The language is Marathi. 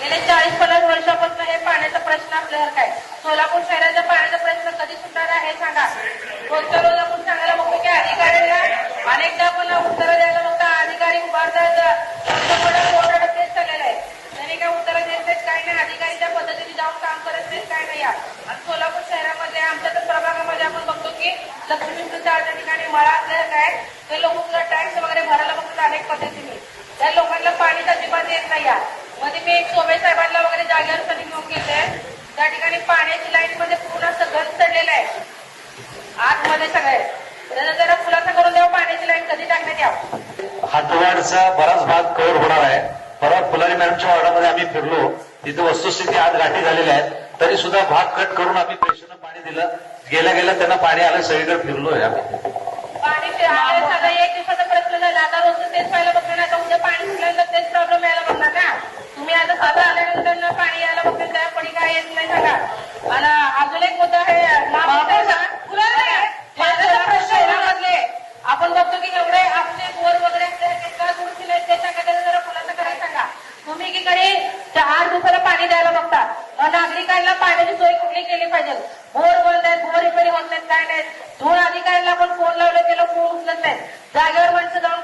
गेले 40-50 वर्षापासून हे पाण्याचा प्रश्न आपल्यासारखा आहे. सोलापूर शहराच्या पाण्याचा प्रश्न कधी सुटणार आहे हे सांगा. रोजच्या रोज आपण सांगायला बघतो की अधिकाऱ्यांना अनेकदा आपण उत्तरं द्यायला बघता. अधिकारी उभारतात तेच चाललेलं आहे. त्यांनी काय उत्तरं देत नाहीत, काही नाही. अधिकारी त्या पद्धतीने जाऊन काम करत नाहीत, काय नाही. आणि सोलापूर शहरामध्ये आमच्या तर प्रभागामध्ये आपण बघतो की लक्ष्मीच्या ठिकाणी मळा असल्यासारखं आहे. ते लोक सुद्धा टॅक्स वगैरे भरायला बघतात अनेक पद्धतीने. त्या लोकांना पाणी अजिबात येत नाही. मध्ये मी एक सोबे साहेबांना वगैरे जागेवर कधी घेऊन गेले. त्या ठिकाणी पाण्याची लाईन मध्ये पूर्ण असं गंज चढलेलं आहे आतमध्ये सगळे. त्याचा जरा खुलासा करून द्यावं, पाण्याची लाईन कधी टाकण्यात यावं. हातवाडचा बराच भाग कव्हर होणार आहे. परवा फुलारी मॅडमच्या वॉर्डामध्ये आम्ही फिरलो, तिथे वस्तुस्थिती आज गाठी झालेल्या आहेत. तरी सुद्धा भाग कट करून आम्ही प्रेशरनं पाणी दिलं. गेल्या गेल्या त्यांना पाणी आलं, सगळीकडे फिरलोय आम्ही. पाणी साधा एक दिवसाचा प्रश्न झाला, आता रोजचं तेच व्हायला बघणार ना. आता उद्या पाणी सुटल्यानंतर तेच प्रॉब्लेम यायला बघणार ना. तुम्ही आता साधं आल्यानंतर पाणी यायला बघणार, त्या पडी काय येत नाही सांगा. आणि अजून एक मुद्दा आहे शहरामधले आपण बघतो की एवढे आपले बोर वगैरे का दुरुस्ती नाही ते सांगा. त्याचा जरा खुलासा करायला सांगा. तुम्ही एकीकडे 4 दिवसाला पाणी द्यायला बघता. नागरिकांना पाण्याची सोय कुठली केली पाहिजे. बोर बंद आहेत, बोर रिपेअरिंग होत नाहीत, काय नाहीत. दोन अधिकाऱ्यांना आपण फोन लावले गेलो, फोन उचलत नाहीत. जागेवर माणसं जाऊन